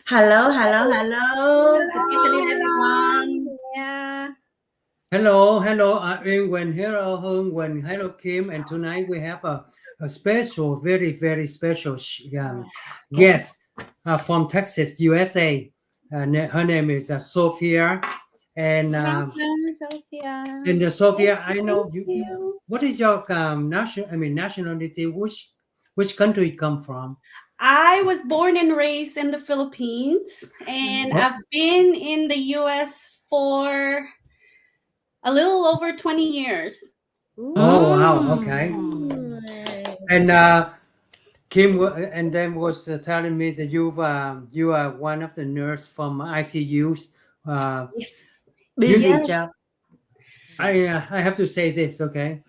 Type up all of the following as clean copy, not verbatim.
Hello, hello, hello. Good evening, Hello. everyone. Yeah. Hello, Nguyen, hello, Hương Nguyen, hello, Kim, and tonight we have a special, very special Yes. guest from Texas, USA. Her name is Sofia, and Welcome, Sophia. Sofia, I Thank know you. you. What is your nationality? Which country you come from? I was born and raised in the Philippines, and Oh, I've been in the US for a little over 20 years. oh wow, okay. Mm. And Kim and then was telling me that you are one of the nurse from ICUs. Uh, Yes. you, Busy Yes. job. I have to say this, okay?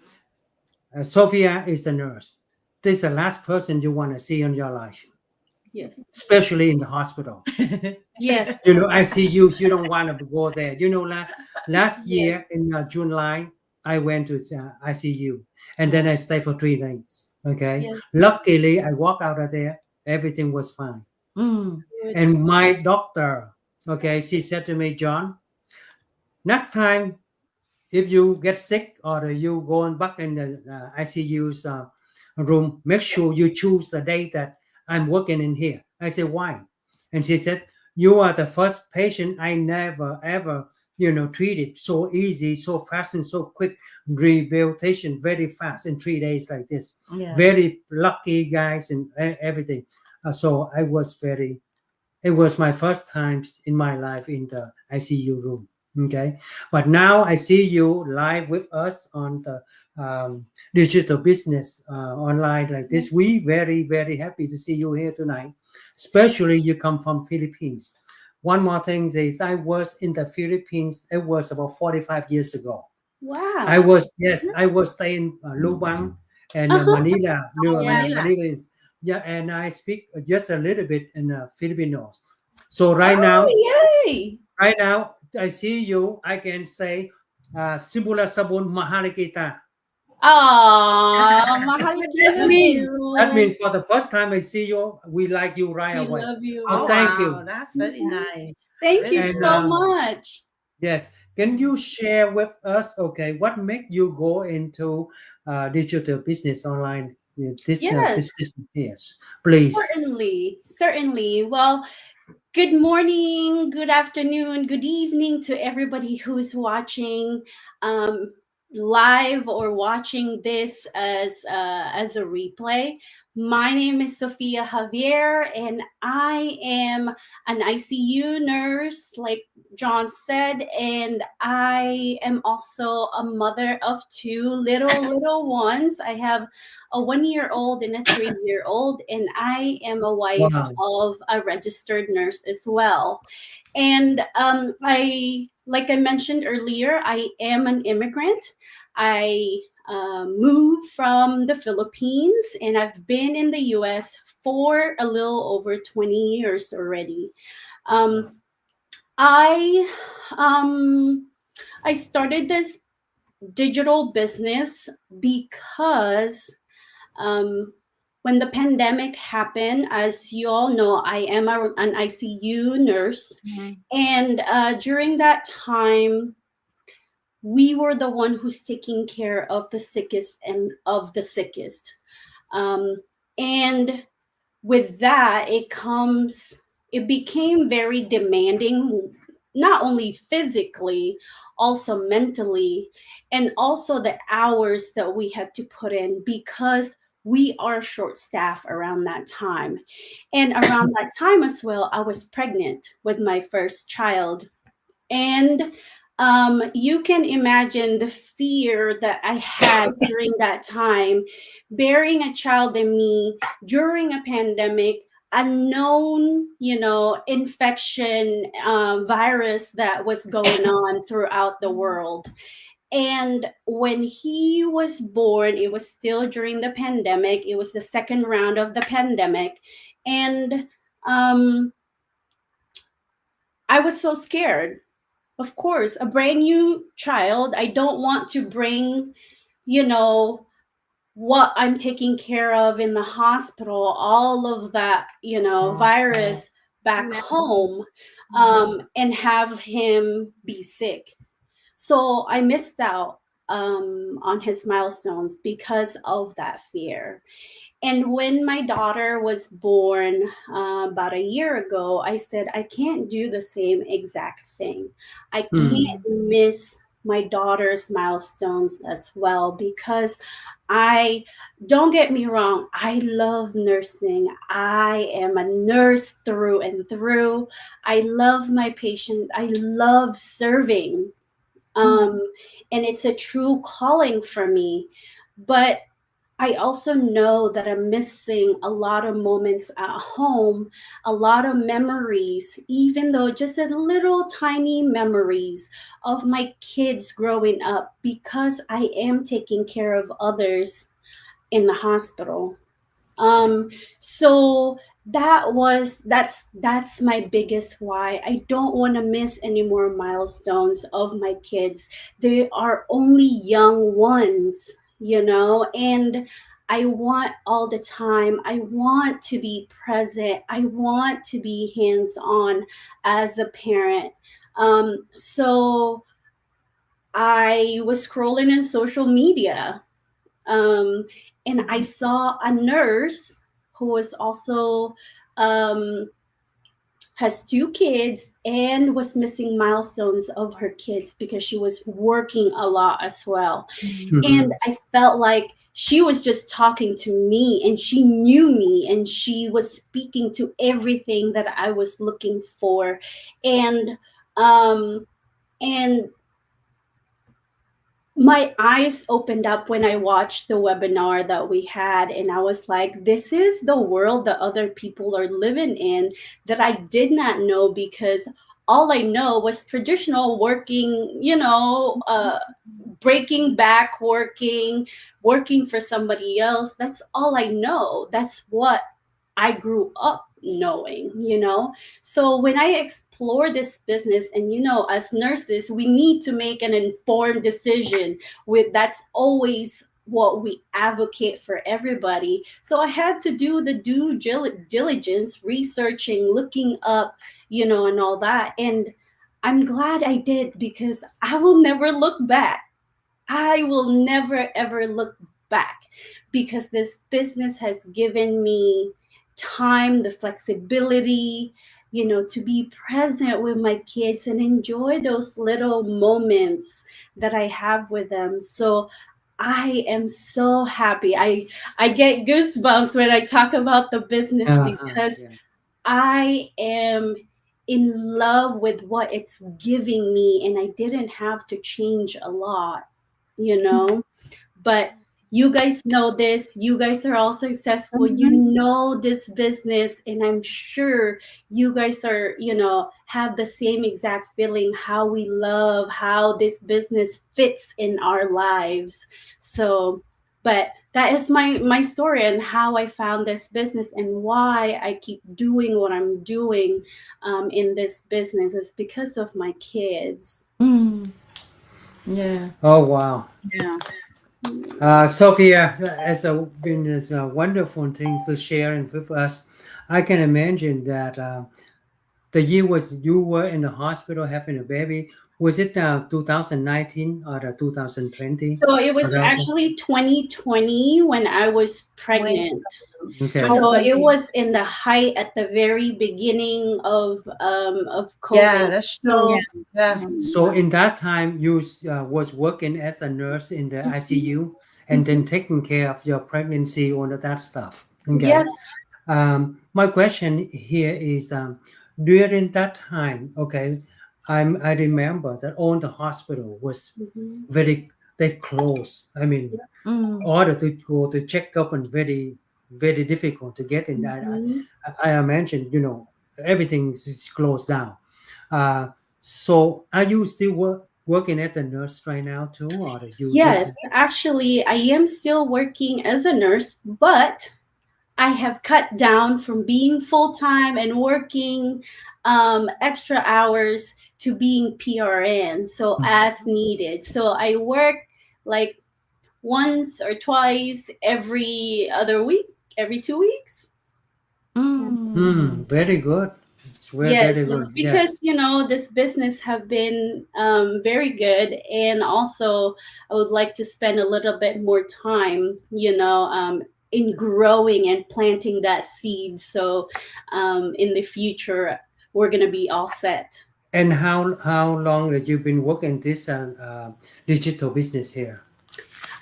Sophia is a nurse. This is the last person you want to see in your life, Yes. especially in the hospital. Yes. ICUs, you don't want to go there. Last Yes. year in July, I went to ICU, and then I stayed for 3 days. Okay, Yes. luckily I walked out of there. Everything was fine. Mm. Good. And my doctor, okay, she said to me, John, next time if you get sick or you going back in the ICU's room, make sure you choose the day that I'm working in here. I said, why? And she said, you are the first patient I never ever, treated so easy, so fast, and so quick. Rehabilitation very fast in 3 days like this. Yeah. Very lucky guys and everything. So it was my first time in my life in the ICU room. Okay, but now I see you live with us on the digital business online like Yes. this. We very happy to see you here tonight. Especially you come from Philippines. One more thing is I was in the Philippines. It was about 45 years ago. Wow. I was staying Lubang and Uh-huh. Manila. Oh, Yeah. Manila. Manila is yeah, and I speak just a little bit in Filipinos. So Oh, yay. right now, I see you. I can say, "Simula sabon mahal kita." Mahal What kita does it rin. mean? That means for the first time I see you, we like you right We away. love Oh, Oh, you. thank wow. you. That's very Mhm. nice. Thank you Very And so nice. much. yes, can you share with us? Okay, what made you go into digital business online? This Yes, business, yes, please. certainly. Certainly. Well, good morning, good afternoon, good evening to everybody who's watching um, live or watching this as a replay. My name is Sofia Javier, and I am an ICU nurse, like John said, and I am also a mother of two little ones. I have a 1 year old and a 3 year old, and I am a wife Wow, of a registered nurse as well. And like I mentioned earlier, I am an immigrant. I moved from the Philippines, and I've been in the US for a little over 20 years already. Um, I um, I started this digital business because um, when the pandemic happened, as you all know, I am an ICU nurse, Mhm. and during that time, we were the one who's taking care of the sickest and of the sickest. Um, and with that, it became very demanding, not only physically, also mentally, and also the hours that we had to put in because we are short staffed around that time. And around that time as well, I was pregnant with my first child. And you can imagine the fear that I had during that time, bearing a child in me during a pandemic, unknown, infection virus that was going on throughout the world. And when he was born, it was still during the pandemic. It was the second round of the pandemic. And um, I was so scared. Of course, a brand new child. I don't want to bring, you know, what I'm taking care of in the hospital, all of that, virus back No. home and have him be sick. So I missed out on his milestones because of that fear. And when my daughter was born about a year ago, I said, I can't do the same exact thing. I can't miss my daughter's milestones as well, because I, don't get me wrong, I love nursing. I am a nurse through and through. I love my patient. I love serving. And it's a true calling for me. But I also know that I'm missing a lot of moments at home, a lot of memories, even though just a little tiny memories of my kids growing up, because I am taking care of others in the hospital. So that's my biggest why. I don't want to miss any more milestones of my kids. They are only young ones, and I want all the time. I want to be present. I want to be hands on as a parent. So I was scrolling in social media, um, and I saw a nurse who was also um, has two kids and was missing milestones of her kids because she was working a lot as well. And I felt like she was just talking to me, and she knew me, and she was speaking to everything that I was looking for. And um and my eyes opened up when I watched the webinar that we had, and I was like, this is the world that other people are living in that I did not know, because all I know was traditional working, breaking back, working for somebody else. That's all I know. That's what I grew up knowing. So when I explore this business, and as nurses, we need to make an informed decision. That's always what we advocate for everybody. So I had to do the due diligence, researching, looking up, and all that. And I'm glad I did, because I will never look back. I will never ever look back, because this business has given me time, the flexibility, to be present with my kids and enjoy those little moments that I have with them. So I am so happy. I get goosebumps when I talk about the business, because I am in love with what it's giving me, and I didn't have to change a lot. But you guys know this. You guys are all successful. You know this business, and I'm sure you guys are, have the same exact feeling, how we love how this business fits in our lives. So, but that is my story, and how I found this business, and why I keep doing what I'm doing in this business is because of my kids. Yeah. Oh wow. Yeah. Sophia, as a wonderful things to share with us. I can imagine that the year was you were in the hospital having a baby. Was it 2019 or the 2020? So it was Around this? actually 2020 when I was pregnant. Okay. So it 2020. was in the height at the very beginning of COVID. Yeah, that's true. Yeah. So in that time, you was working as a nurse in the ICU, and then taking care of your pregnancy and all that stuff. Okay. Yes. My question here is during that time, okay, I remember that all the hospital was very they close. I mean, order to go to check up and very difficult to get in. I imagine everything is closed down. Uh, so are you still working as a nurse right now too, or you Yes, just? actually, I am still working as a nurse, but I have cut down from being full time and working extra hours to being PRN, so as needed. So I work like once or twice every other week, every 2 weeks. Very good. It's very, Yes, very yes, good. because Yes. this business have been very good, and also I would like to spend a little bit more time, in growing and planting that seed. So, in the future, we're gonna be all set. And how long have you been working this digital business here?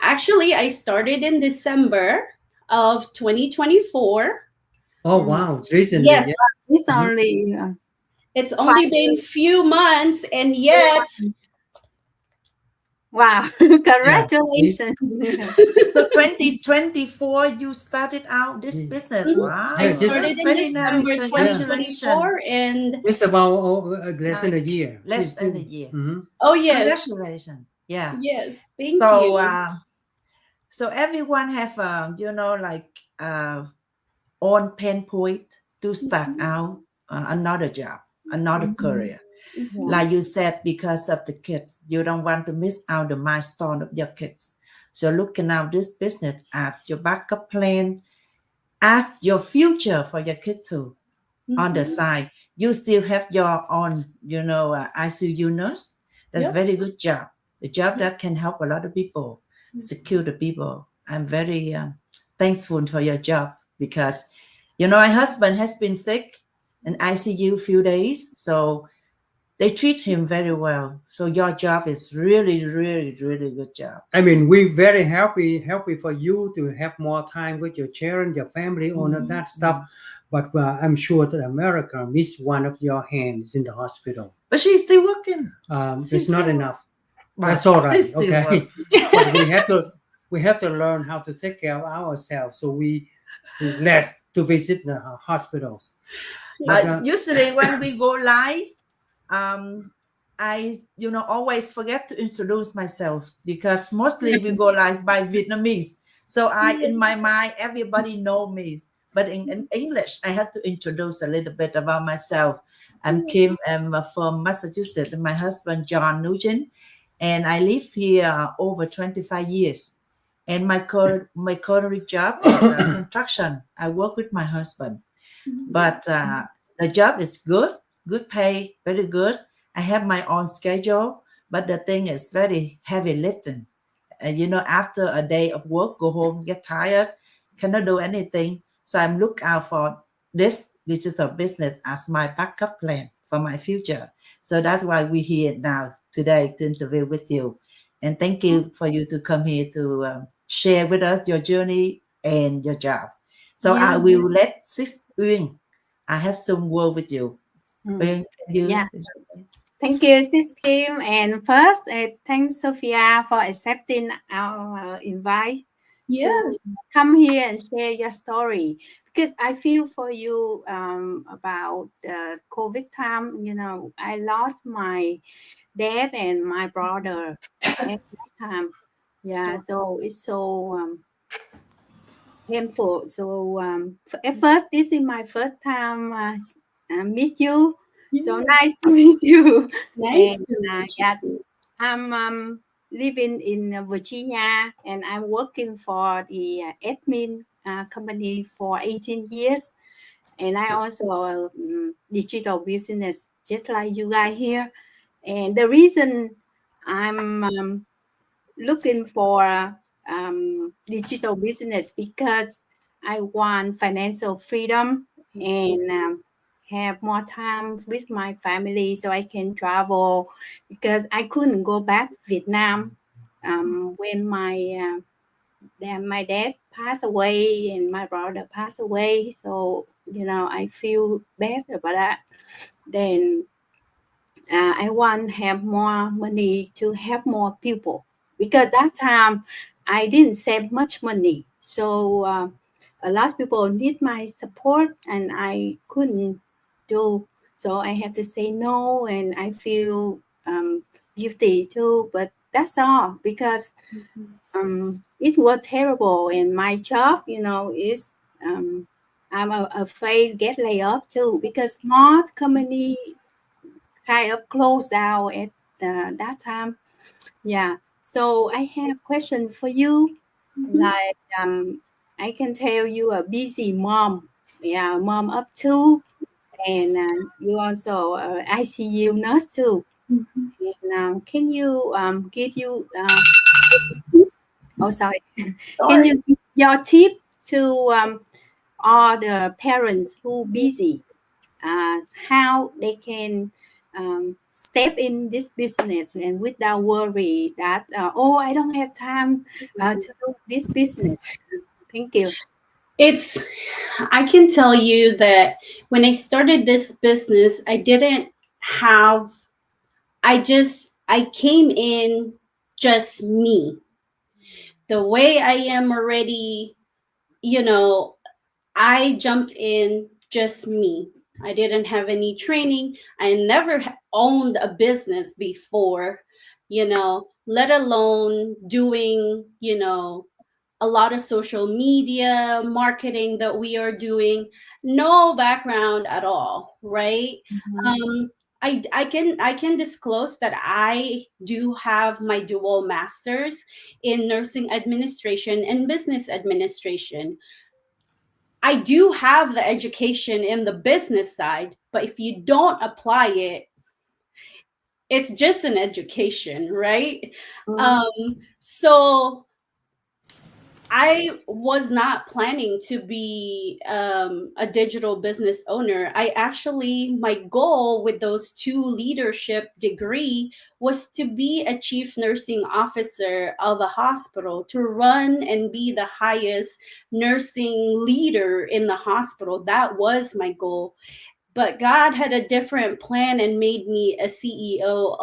Actually, I started in December of 2024. Oh wow, it's recently, Yes, yeah. It's Mhm. only it's five only been years. few months, and yet Wow. Yeah. Congratulations. So 2024, you started out this Ye- business. mhm, I Yeah, Wow, just started that's in very nice. December yeah, Congratulations. 2024, and just about less than a Like year. less than a year. Mhm. oh yes, Congratulations. Yeah. yes, thank So you. so everyone have like on pain point to start Mhm, out another job, another Mhm. career. Yeah. mhm. Like you said, because of the kids, you don't want to miss out the milestone of your kids. So looking out this business at your backup plan as your future for your kid too. On the Mhm. side, you still have your own, ICU nurse. That's Yep. very good job. A job that can help a lot of people, secure the people. I'm very thankful for your job because, my husband has been sick in ICU few days, so they treat him very well. So your job is really, really, really good job. I mean, we're very happy for you to have more time with your children, your family, all of Mhm. that stuff. But I'm sure that America missed one of your hands in the hospital. But she's still working. It's She's not still, enough. but That's all right. she's still Okay, working. but we have to learn how to take care of ourselves. So we less to visit the hospitals. But Usually when we go live, um, I always forget to introduce myself because mostly we go live by Vietnamese. So in my mind, everybody know me. But in English, I had to introduce a little bit about myself. I'm Kim. I'm from Massachusetts. And my husband John Nugent, and I live here over 25 years. And my current job is construction. I work with my husband, but the job is good pay, very good. I have my own schedule, but the thing is very heavy lifting. And after a day of work, go home, get tired, cannot do anything. So I'm look out for this digital business as my backup plan for my future. So that's why we're here now today to interview with you. And thank you for you to come here to share with us your journey and your job. So Yeah. I will let Sis Uyên. I have some word with you. Mm. Uyên, can you? Yeah. Thank you, Sis Kim. And first, thanks, Sophia, for accepting our invite to Yes. come here and share your story. Because I feel for you about COVID time. I lost my dad and my brother at that time. Yeah, so it's so painful. So at first, this is my first time meet you. So Yeah. nice to meet you. Nice And to meet you yes, too. I'm living in Virginia, and I'm working for the admin company for 18 years. And I also digital business, just like you guys here. And the reason I'm looking for digital business because I want financial freedom and have more time with my family so I can travel because I couldn't go back Vietnam when my dad passed away and my brother passed away. So I feel bad about that. Then I want to have more money to help more people because that time I didn't save much money. So a lot of people need my support and I couldn't do. So I have to say no and I feel guilty too. But that's all because it was terrible and my job, is I'm afraid get laid off too because more company kind of closed down at that time. Yeah. So I have question for you. Mhm. Like I can tell you a busy mom. Yeah, mom of two, and you also ICU nurse too. Mhm. And can you give you oh sorry, can Sorry. you give your tip to all the parents who busy, how they can step in this business and without worry that oh, I don't have time to do this business. Thank you. I can tell you that when I started this business, I didn't have, I came in just me. The way I am already, you know, I jumped in just me. I didn't have any training. I never owned a business before, let alone doing, a lot of social media marketing that we are doing. No background at all, right? Mhm. Um, I can disclose that I do have my dual masters in nursing administration and business administration. I do have the education in the business side, but if you don't apply it, it's just an education, right? Mhm. So I was not planning to be a digital business owner. My goal with those two leadership degree was to be a chief nursing officer of a hospital, to run and be the highest nursing leader in the hospital. That was my goal. But God had a different plan and made me a CEO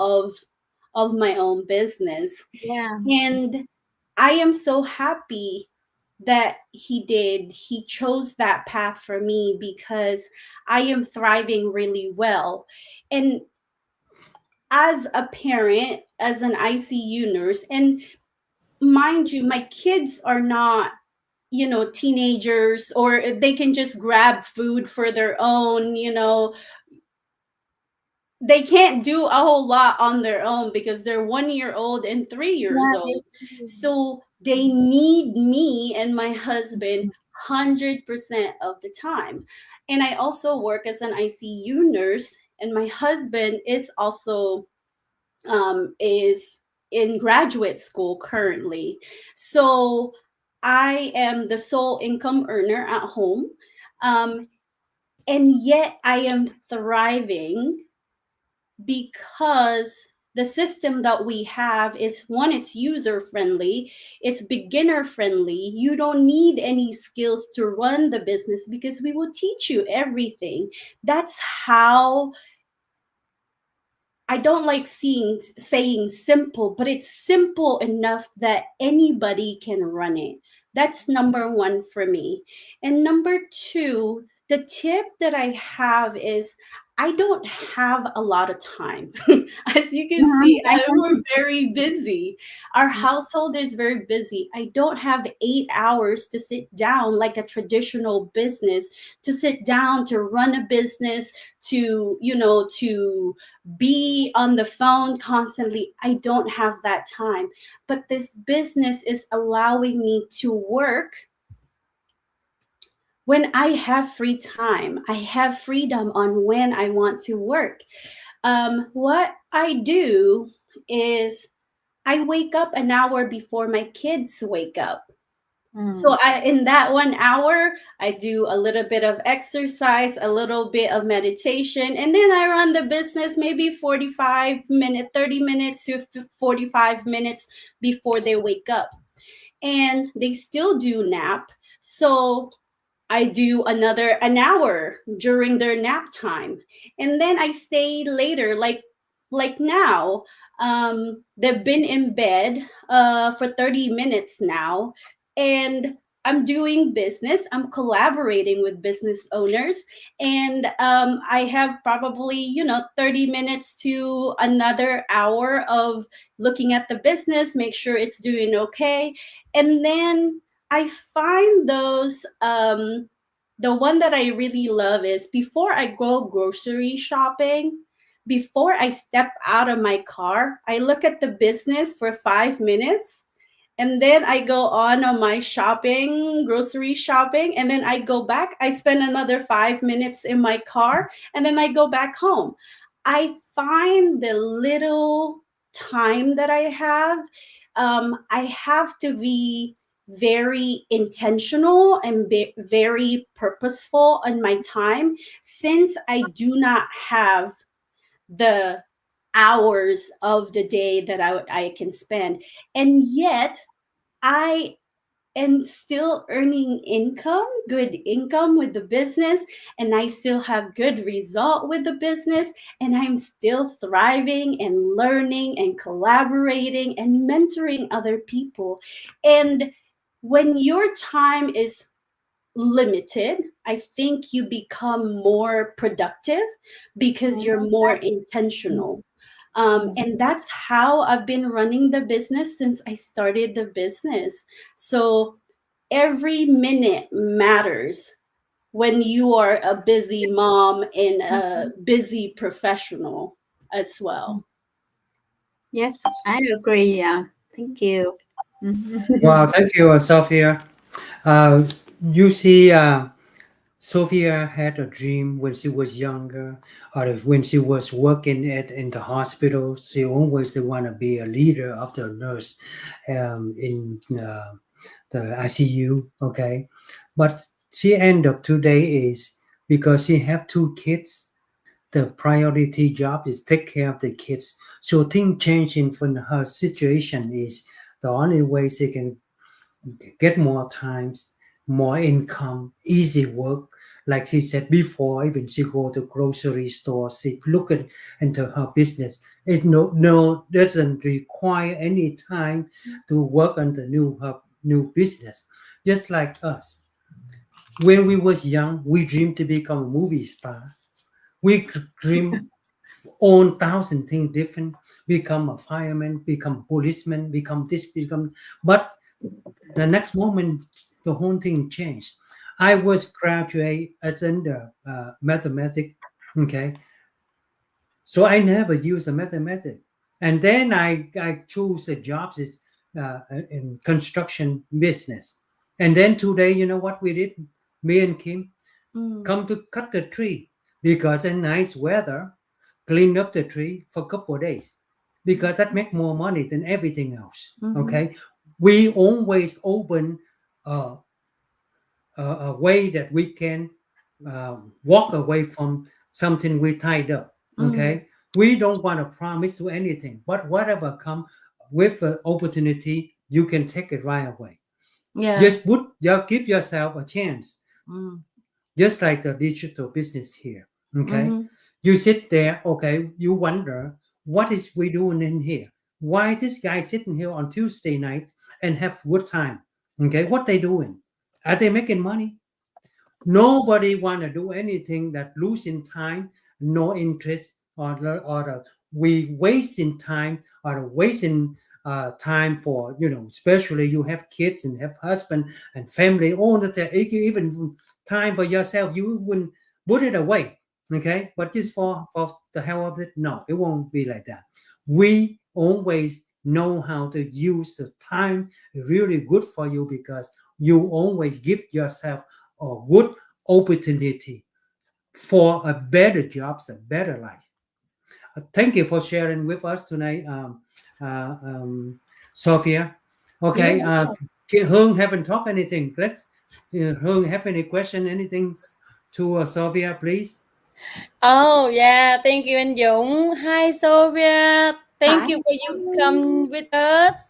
of my own business. Yeah. And I am so happy that he did. He chose that path for me because I am thriving really well. And as a parent, as an ICU nurse, and mind you, my kids are not, teenagers, or they can just grab food for their own, they can't do a whole lot on their own because they're 1 year old and 3 years Yeah. old. So they need me and my husband 100% of the time. And I also work as an ICU nurse, and my husband is also is in graduate school currently. So I am the sole income earner at home. Um, and yet I am thriving because the system that we have is, one, it's user friendly, it's beginner friendly. You don't need any skills to run the business because we will teach you everything. That's how, I don't like saying simple, but it's simple enough that anybody can run it. That's number one for me. And number two, the tip that I have is, I don't have a lot of time. As you can see, I can we're very busy. Our household is very busy. I don't have 8 hours to sit down like a traditional business, to sit down to run a business, to be on the phone constantly. I don't have that time. But this business is allowing me to work when I have free time. I have freedom on when I want to work. What I do is I wake up an hour before my kids wake up. So in that 1 hour, I do a little bit of exercise, a little bit of meditation, and then I run the business maybe 30 minutes to 45 minutes before they wake up. And they still do nap. So I do an hour during their nap time. And then I stay later, like now. They've been in bed for 30 minutes now. And I'm doing business. I'm collaborating with business owners. And I have probably, 30 minutes to another hour of looking at the business, make sure it's doing okay. And then I find the one that I really love is, before I go grocery shopping, before I step out of my car, I look at the business for 5 minutes and then I go on my shopping, grocery shopping, and then I go back. I spend another 5 minutes in my car, and then I go back home. I find the little time that I have to be very intentional and very purposeful in my time, since I do not have the hours of the day that I can spend. And yet I am still earning income, good income with the business, and I still have good result with the business, and I'm still thriving and learning and collaborating and mentoring other people. And when your time is limited, I think you become more productive because you're more intentional. And that's how I've been running the business since I started the business. So every minute matters when you are a busy mom and a busy professional as well. Yes, I agree. Thank you. Wow, thank you, Sophia. You see, Sophia had a dream when she was younger, or when she was working in the hospital. She always want to be a leader of the nurse in the ICU. Okay, but she end up today is because she have two kids. The priority job is take care of the kids. So thing changing from her situation is the only way she can get more times, more income, easy work. Like she said before, even she go to grocery store, she look at into her business. It no doesn't require any time to work on the her new business. Just like us, when we was young, we dreamed to become a movie star. We dream own thousand things different, become a fireman, become policeman, become this, become. But the next moment, the whole thing changed. I was graduate as in the mathematics, okay. So I never use a mathematics, and then I choose a jobs is in construction business, and then today, you know what we did? Me and Kim come to cut the tree because in nice weather, clean up the tree for a couple of days because that make more money than everything else. Okay, we always open uh, a way that we can walk away from something we tied up. Okay, we don't want to promise to anything, but whatever come with an opportunity, you can take it right away. Yeah. Just give yourself a chance. Just like the digital business here. Okay, you sit there. Okay, you wonder what is we doing in here? Why this guy sitting here on Tuesday night and have good time? Okay, what they doing? Are they making money? Nobody want to do anything that losing time, no interest, or we wasting time or wasting time for, especially you have kids and have husband and family, all that, even time for yourself, you wouldn't put it away. Okay, but just for the hell of it, no, it won't be like that. We always know how to use the time really good for you because you always give yourself a good opportunity for a better jobs, a better life. Thank you for sharing with us tonight, Sophia. Okay, Hương haven't talked anything. Let's Hương have any question, anything to Sophia, please. Oh yeah, thank you anh Dũng. Hi Sofia, thank you for you come with us.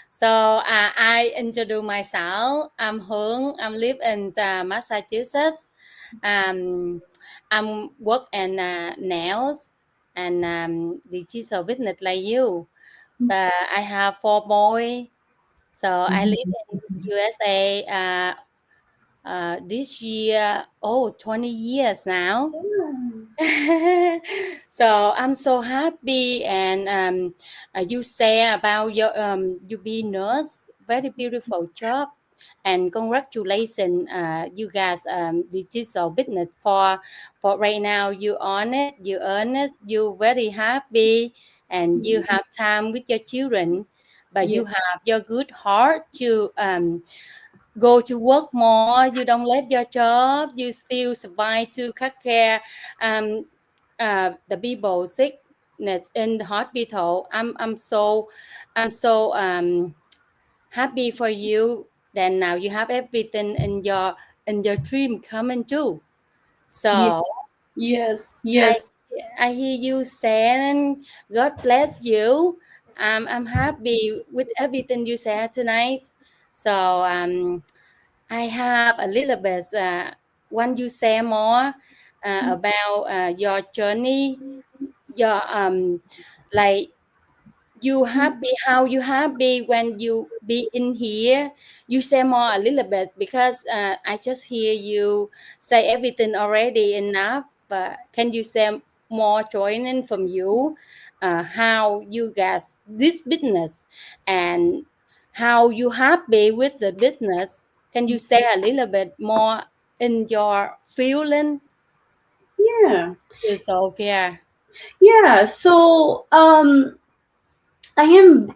So I introduce myself. I'm Hướng. I'm live in Massachusetts. I'm work in nails and digital business like you. But I have 4 boys. So I live in USA this year, 20 years now. So I'm so happy, and you say about your you be nurse, very beautiful job, and congratulations, you guys digital business for right now. You on it, you earn it, you very happy, and you have time with your children. but you Yes. have your good heart to go to work more. You don't leave your job. You still survive to take care the people sickness in the hospital. I'm so happy for you. Then now you have everything in your dream coming true. So Yes. I Yes. I hear you saying, God bless you. I'm happy with everything you said tonight. So I have a little bit want you say more about your journey, your like you happy, how you happy when you be in here. You say more a little bit because I just hear you say everything already enough, but can you say more joining from you, how you got this business and how you happy with the business? Can you say a little bit more in your feeling Yeah. to Sophia? Yeah. So I am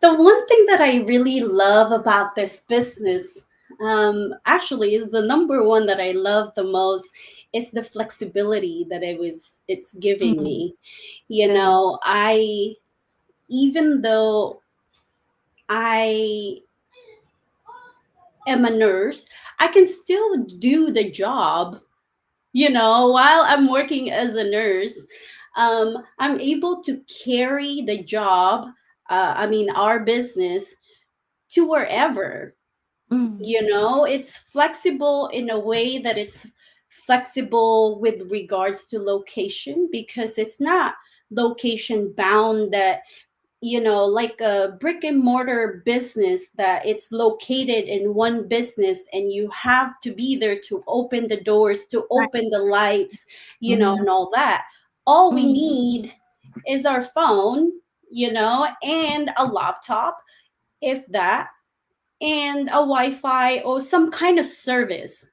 the one thing that I really love about this business, actually, is the number one that I love the most is the flexibility that it's giving me. You Yeah. know, even though I am a nurse, I can still do the job. You know, while I'm working as a nurse, I'm able to carry the job. I mean, our business to wherever. You know, it's flexible in a way that it's flexible with regards to location, because it's not location bound, that, you know, like a brick and mortar business, that it's located in one business and you have to be there to open the doors, to Right. open the lights, you know, and all that. All we need is our phone, you know, and a laptop, if that, and a Wi-Fi or some kind of service,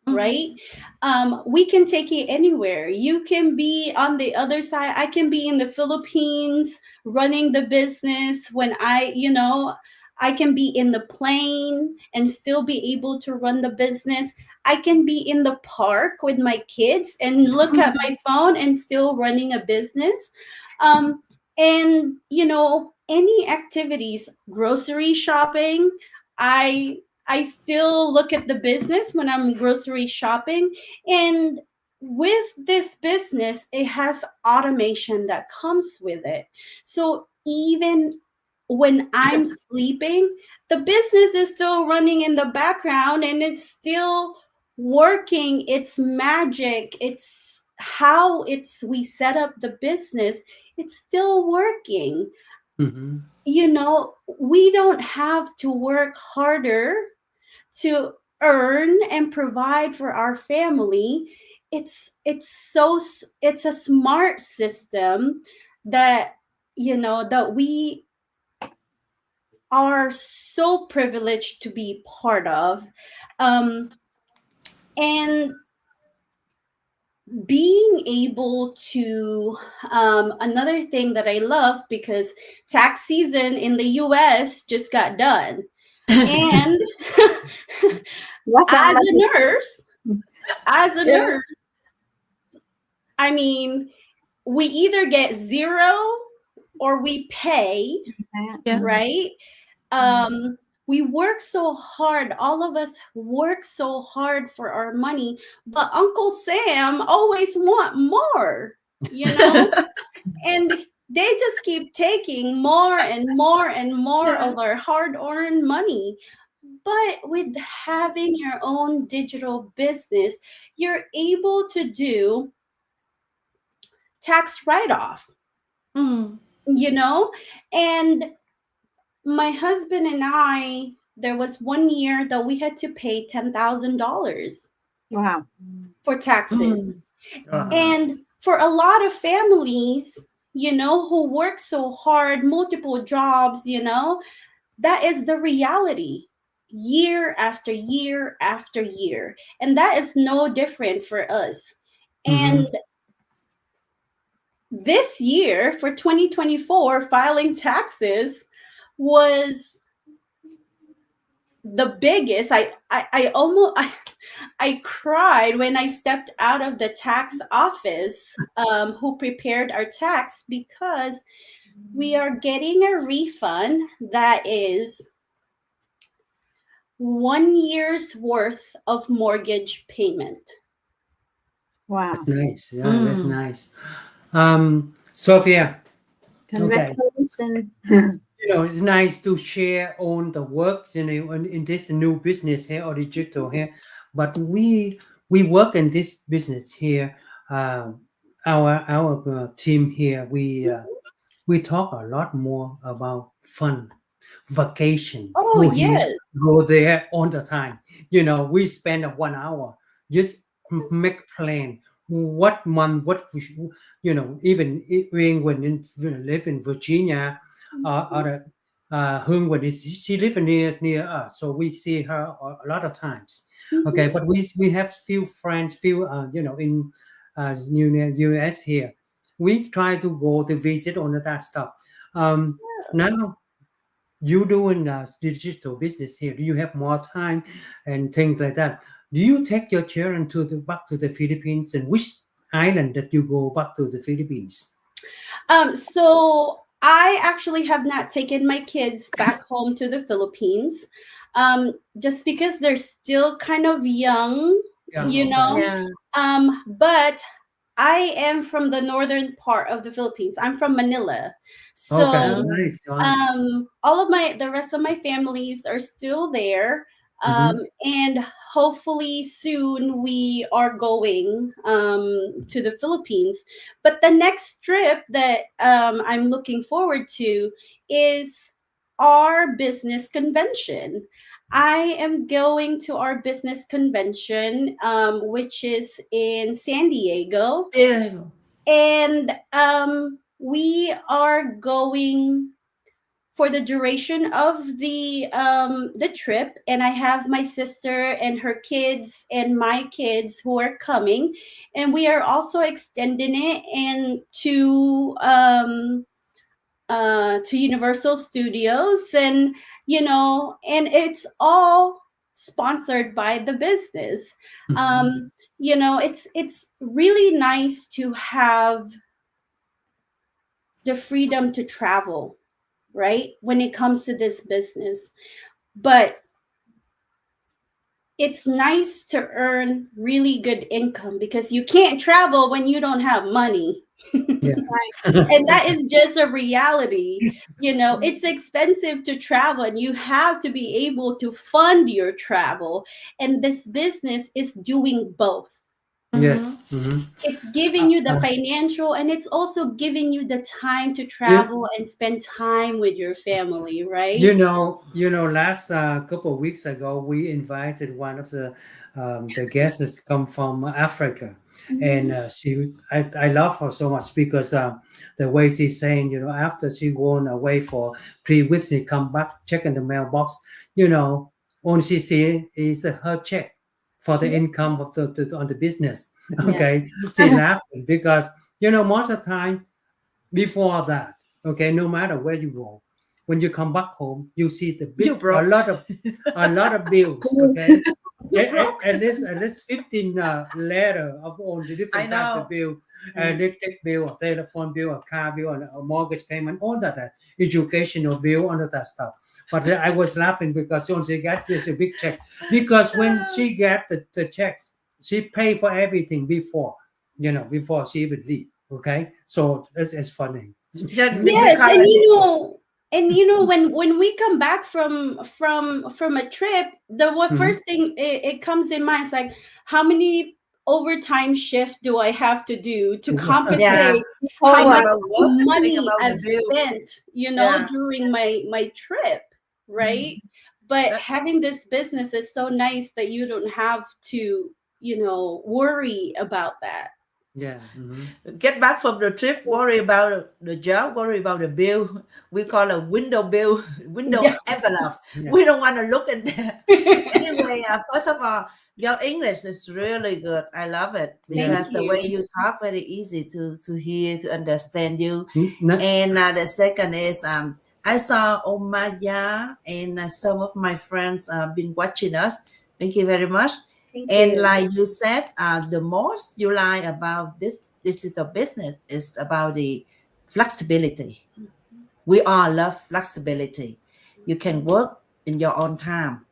right? We can take it anywhere. You can be on the other side. I can be in the Philippines running the business when you know, I can be in the plane and still be able to run the business. I can be in the park with my kids and look at my phone and still running a business. Um, and, you know, any activities, grocery shopping, I I still look at the business when I'm grocery shopping. And with this business, it has automation that comes with it. So even when I'm sleeping, the business is still running in the background and it's still working. It's magic. It's how we set up the business. It's still working. Mhm. You know, we don't have to work harder to earn and provide for our family. It's a smart system that, you know, that we are so privileged to be part of. And being able to, another thing that I love, because tax season in the US just got done. And Yes, as a somebody. nurse, as a Yeah. nurse, I mean, we either get zero or we pay, Yeah. right? We work so hard. All of us work so hard for our money, but Uncle Sam always want more, you know? And they just keep taking more and more and more Yeah. of our hard-earned money. But with having your own digital business, you're able to do tax write-off, you know? And my husband and I, there was one year that we had to pay $10,000 Wow. for taxes. Uh-huh. And for a lot of families, you know, who work so hard, multiple jobs, you know, that is the reality, year after year after year. And that is no different for us. And Mhm. this year, for 2024, filing taxes was the biggest. I almost I cried when I stepped out of the tax office, who prepared our tax, because we are getting a refund that is 1 year's worth of mortgage payment. Wow. That's nice. Yeah, that's nice. Sophia, okay. Congratulations. It's nice to share on the works in this new business here or digital here. But we work in this business here. Our team here, we talk a lot more about fun, vacation. Oh, Go here, yes. go there all the time. We spend 1 hour just make plan. What month? What we even when live in Virginia, or Hương, when she live near us, so we see her a lot of times. Okay, but we have few friends, in US here. We try to go to visit on that stuff. Now you doing digital business here. Do you have more time and things like that? Do you take your children back to the Philippines, and which island that you go back to the Philippines? So I actually have not taken my kids back home to the Philippines, just because they're still kind of young, Yeah, you okay. know. Yeah. But I am from the northern part of the Philippines. I'm from Manila. So Okay, nice. all of the rest of my families are still there. Mhm. And hopefully soon we are going to the Philippines. But the next trip that I'm looking forward to is our business convention. I am going to our business convention, which is in San Diego, Yeah. and we are going for the duration of the trip. And I have my sister and her kids and my kids who are coming, and we are also extending it to Universal Studios, and and it's all sponsored by the business. It's really nice to have the freedom to travel, right, when it comes to this business. But it's nice to earn really good income, because you can't travel when you don't have money. Yeah. And that is just a reality. It's expensive to travel, and you have to be able to fund your travel. And this business is doing both. Yes. It's giving you the financial, and it's also giving you the time to travel and spend time with your family, right? Last couple of weeks ago, we invited one of the guests that's come from Africa, and I love her so much, because the way she's saying, after she gone away for 3 weeks, she come back, check in the mailbox, all she see is her check for the income of on the business. Okay, she laughing because most of the time before that, okay, no matter where you go, when you come back home, you see the You broke. a lot of bills. Okay, at least 15 letter of all the I different types know. of bill, electric bill, a telephone bill, a car bill, and a mortgage payment, all that educational bill, all of that stuff. But I was laughing because once she got this a big check, because when she got the checks, she paid for everything before she even leave. Okay, so it's funny. Yeah, Yes, and when we come back from a trip, the first thing it comes in mind is like, how many overtime shift do I have to do to compensate Yeah. how Think much about work, think money about the I've bill. spent, Yeah. during my trip, right? But having this business is so nice that you don't have to, worry about that. Yeah. Get back from the trip, worry about the job, worry about the bill. We call a window bill, window Yeah. envelope. Yeah. We don't want to look at that. Anyway, first of all, your English is really good. I love it, Yeah. because Thank the you. way you talk, very easy to hear, to understand you. No- And the second is I saw Omaya and some of my friends been watching us. Thank you very much. Thank And you. like you said, the most you like about this digital business is about the flexibility. We all love flexibility. You can work in your own time.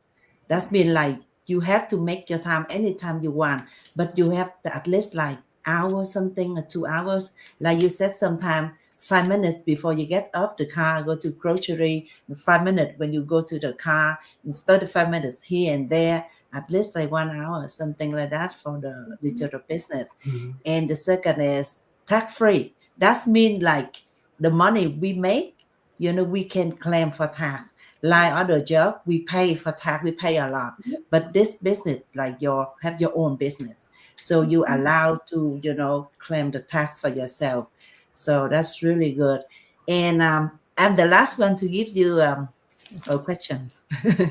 That's mean like you have to make your time anytime you want, but you have to at least like hour something or 2 hours. Like you said, sometime 5 minutes before you get off the car, go to grocery, 5 minutes when you go to the car, 35 minutes here and there, at least like 1 hour, something like that for the digital business. Mhm. And the second is tax free. That's mean like the money we make, we can claim for tax. Like other job, we pay for tax, we pay a lot. But this business, like have your own business, so you allowed to claim the tax for yourself. So that's really good. And I'm the last one to give you questions.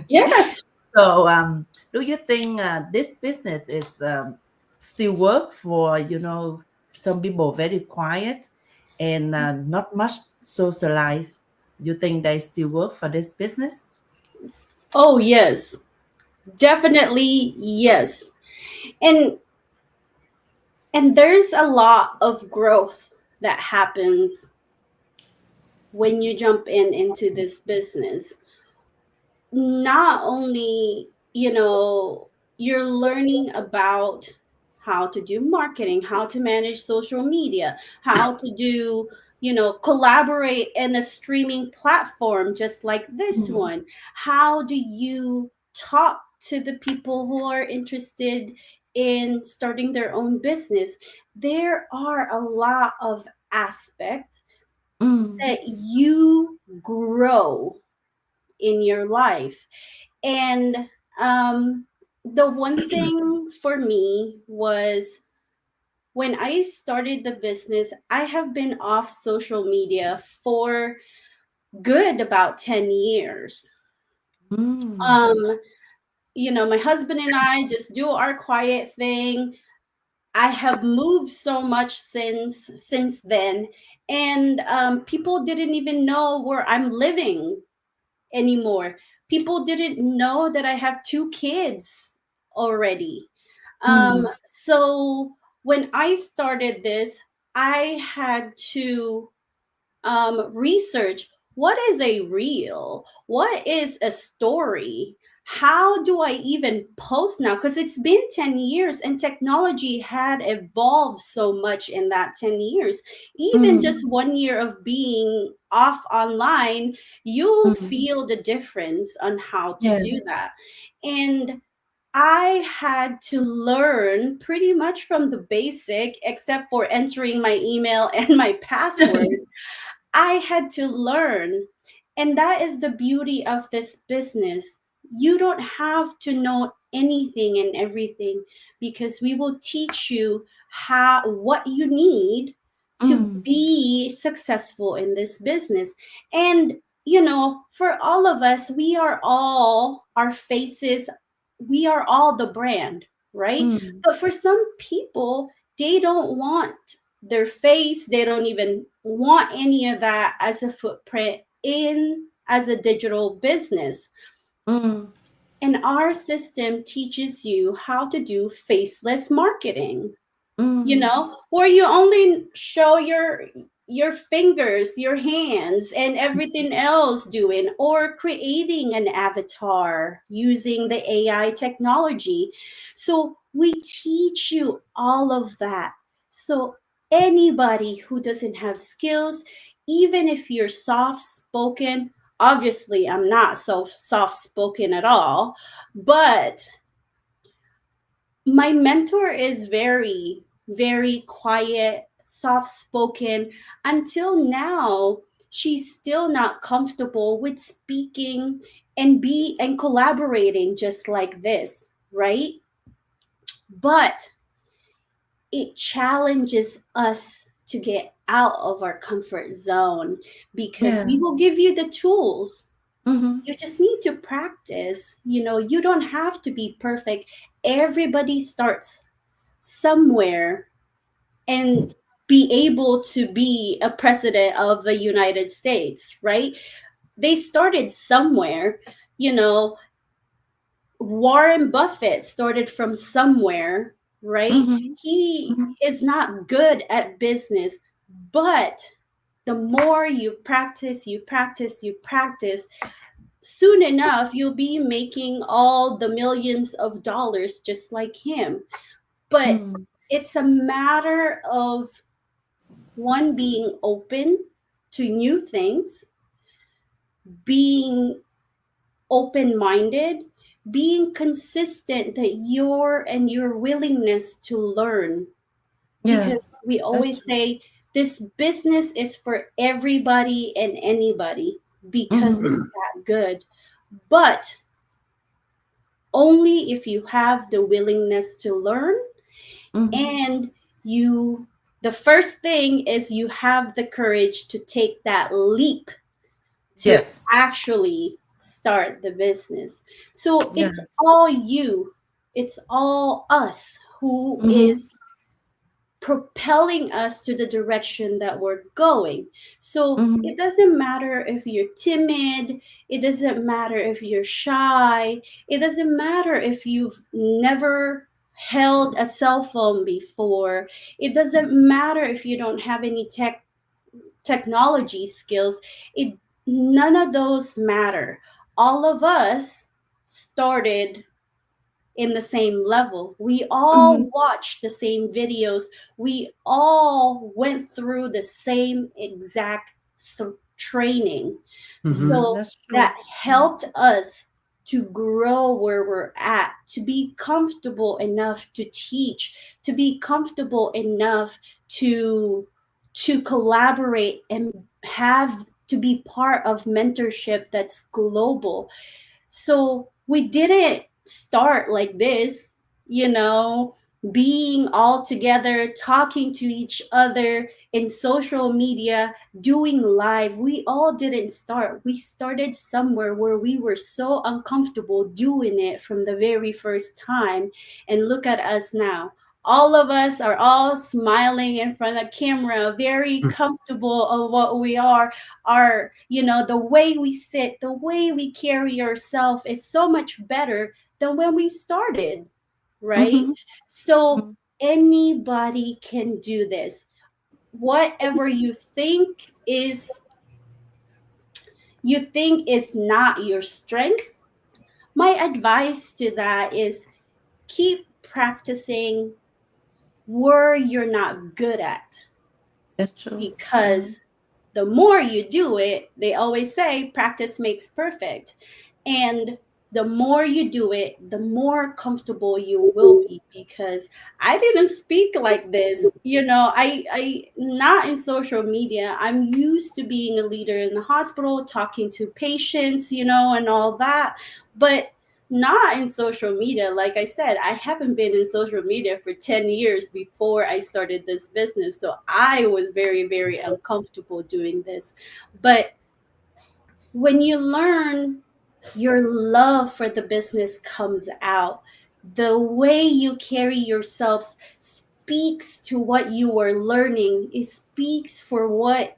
Yes. So do you think this business is still work for some people very quiet and not much social life? You think they still work for this business? Oh, yes. Definitely yes. And there's a lot of growth that happens when you jump into this business. Not only, you're learning about how to do marketing, how to manage social media, how to do, collaborate in a streaming platform just like this Mhm. one. How do you talk to the people who are interested in starting their own business? There are a lot of aspects Mm. that you grow in your life. And the one thing for me was when I started the business, I have been off social media for good about 10 years. Mm. Um, my husband and I just do our quiet thing. I have moved so much since then, and people didn't even know where I'm living anymore. People didn't know that I have two kids already. Mm. So when I started this, I had to research what is a reel, what is a story, how do I even post now? Because it's been 10 years and technology had evolved so much in that 10 years. Even Mm. just 1 year of being off online, you'll Mm. feel the difference on how to Yeah. do that. And I had to learn pretty much from the basic, except for entering my email and my password. I had to learn. And that is the beauty of this business. You don't have to know anything and everything, because we will teach you what you need to Mm. be successful in this business. And for all of us, we are all our faces, we are all the brand, right? Mm. But for some people, they don't want their face, they don't even want any of that as a footprint in as a digital business. Mm. And our system teaches you how to do faceless marketing, Mm. where you only show your fingers, your hands, and everything else doing, or creating an avatar using the AI technology. So we teach you all of that. So anybody who doesn't have skills, even if you're soft spoken, obviously I'm not so soft spoken at all, but my mentor is very, very quiet, soft spoken. Until now, she's still not comfortable with speaking and collaborating just like this, right? But it challenges us to get out of our comfort zone, because Yeah. we will give you the tools. Mm-hmm. You just need to practice. You don't have to be perfect. Everybody starts somewhere and be able to be a president of the United States, right? they started somewhere. You know, Warren Buffett started from somewhere, right? Mhm. He Mhm. is not good at business, but the more you practice, soon enough you'll be making all the millions of dollars just like him. But Mm. it's a matter of one, being open to new things, being open minded, being consistent, that your willingness to learn. Yeah, Because we that's always true. say this business is for everybody and anybody because Mhm. it's that good. But only if you have the willingness to learn, Mhm. and you the first thing is you have the courage to take that leap to Yes. actually start the business. So Yeah. it's all you, it's all us who Mhm. is propelling us to the direction that we're going. So Mhm. it doesn't matter if you're timid, it doesn't matter if you're shy, it doesn't matter if you've never held a cell phone before, it doesn't matter if you don't have any technology skills. It None of those matter. All of us started in the same level. We Mhm. all watched the same videos. We all went through the same exact training. Mm-hmm. So That's that true. helped us to grow where we're at, to be comfortable enough to teach, to be comfortable enough to collaborate and have to be part of mentorship that's global. So we didn't start like this, you know, being all together, talking to each other in social media, doing live. We all didn't start. We started somewhere where we were so uncomfortable doing it from the very first time. And look at us now. All of us are all smiling in front of camera, very comfortable of what we are. Our, the way we sit, the way we carry ourselves is so much better than when we started, right? Mhm. So Mhm. anybody can do this. Whatever you think is not your strength, my advice to that is keep practicing where you're not good at, That's true. Mhm. because the more you do it, they always say practice makes perfect. And the more you do it, the more comfortable you will be. Because I didn't speak like this, I not in social media. I'm used to being a leader in the hospital, talking to patients, and all that. But not in social media. Like I said, I haven't been in social media for 10 years before I started this business. So I was very, very uncomfortable doing this. But when you learn, your love for the business comes out. The way you carry yourselves speaks to what you are learning. It speaks for what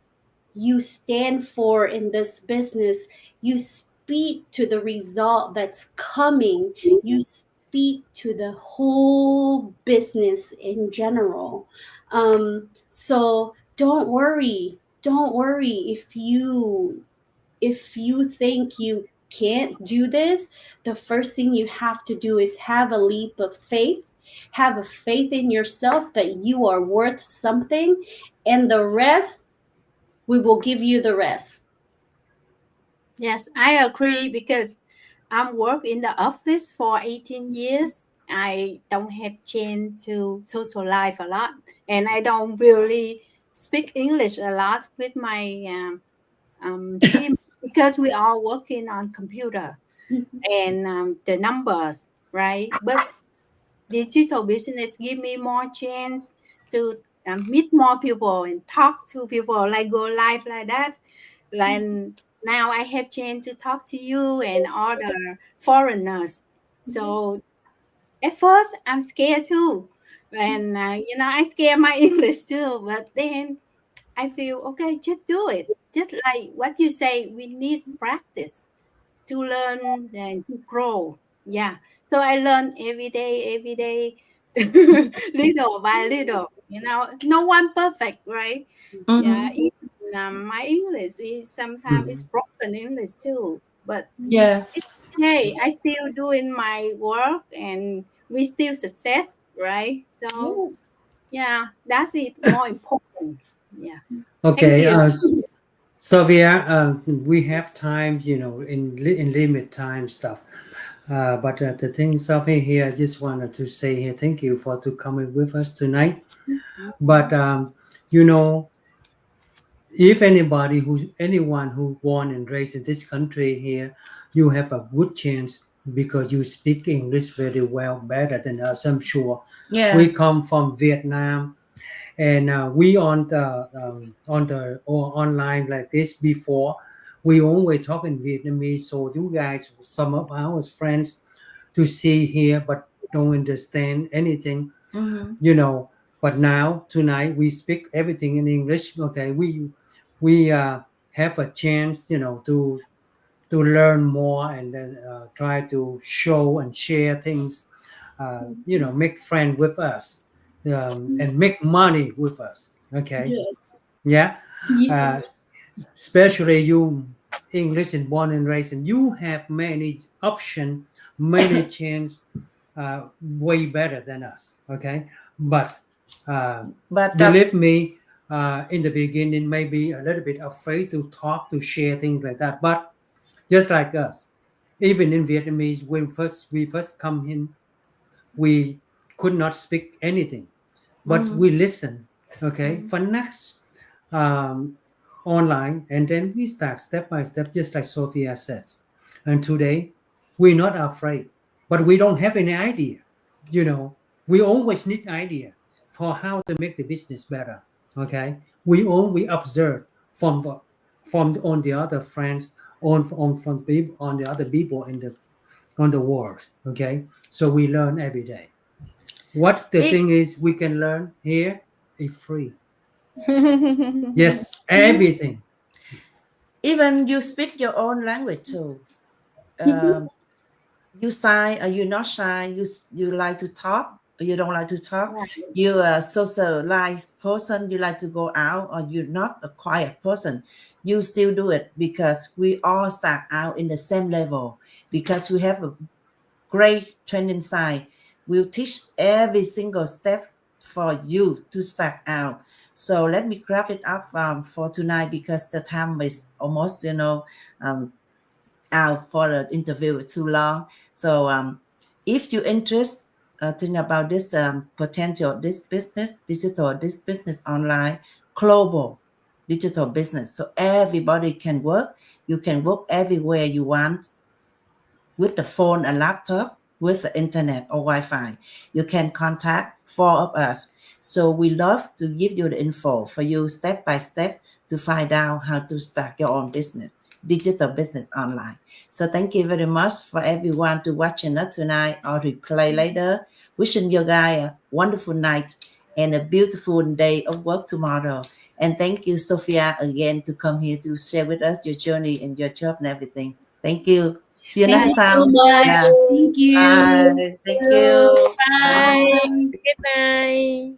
you stand for in this business. You speak to the result that's coming. You speak to the whole business in general. So don't worry. Don't worry if you think you can't do this. The first thing you have to do is have a leap of faith. Have a faith in yourself that you are worth something, and the rest, we will give you the rest. Yes, I agree because I'm work in the office for 18 years. I don't have chance to social life a lot, and I don't really speak English a lot with my team because we are working on computer and the numbers, right? But digital business give me more chance to meet more people and talk to people, like go live like that. Like now I have chance to talk to you and other foreigners. So at first I'm scared too, and I scare my English too. But then I feel okay, just do it. Just like what you say, we need practice to learn and to grow. Yeah. So I learn every day, little by little. You know, no one perfect, right? Yeah. Mhm. Even my English is sometimes it's broken English too, but Yeah. it's okay. I still doing my work and we still success, right? So Yes. yeah, that's it. More important. Yeah. Thank Okay, you. Sofia, we have times, in limit time stuff. But the thing, Sophie, here, I just wanted to say here, thank you for to coming with us tonight. But you know, if anyone who born and raised in this country here, you have a good chance because you speak English very well, better than us, I'm sure. Yeah. We come from Vietnam, and we on the or online like this before. We always talk in Vietnamese, so you guys, some of our friends, to see here, but don't understand anything, Mhm. you know. But now tonight we speak everything in English. Okay, we have a chance, to learn more and then try to show and share things, make friends with us, and make money with us. Okay, Yes. yeah, Yes. uh, especially you English and born and raised, and you have many options, many chance, way better than us. Okay, but But believe me, in the beginning, maybe a little bit afraid to talk, to share things like that. But just like us, even in Vietnamese, when we first come in, we could not speak anything, but mhm. we listen. Okay, Mhm. for next um, online, and then we start step by step, just like Sophia says. And today, we're not afraid, but we don't have any idea. We always need idea for how to make the business better. Okay, we only observe from on the other friends, on from people, on the other people in the on the world. Okay, so we learn every day. What the E- thing is, we can learn here is free. Mhm. Yes, everything. Even you speak your own language too. Um, you shy or you're not shy. You like to talk or you don't like to talk. Right. You're a socialized person. You like to go out or you're not a quiet person. You still do it because we all start out in the same level because we have a great training side. We'll teach every single step for you to start out. So let me wrap it up for tonight because the time is almost, um, out for the interview too long. So if you're interested to know about this potential, this business, digital, this business online, global digital business. So everybody can work. You can work everywhere you want with the phone and laptop, with the internet or Wi-Fi. You can contact four of us. So we love to give you the info for you step by step to find out how to start your own business, digital business online. So thank you very much for everyone to watching us tonight or replay later. Wishing you guys a wonderful night and a beautiful day of work tomorrow. And thank you, Sofia, again to come here to share with us your journey and your job and everything. Thank you. See you Thank next you Thank so time. much. Yeah. you. Thank you. Bye. Thank you. Bye. Bye. Good night.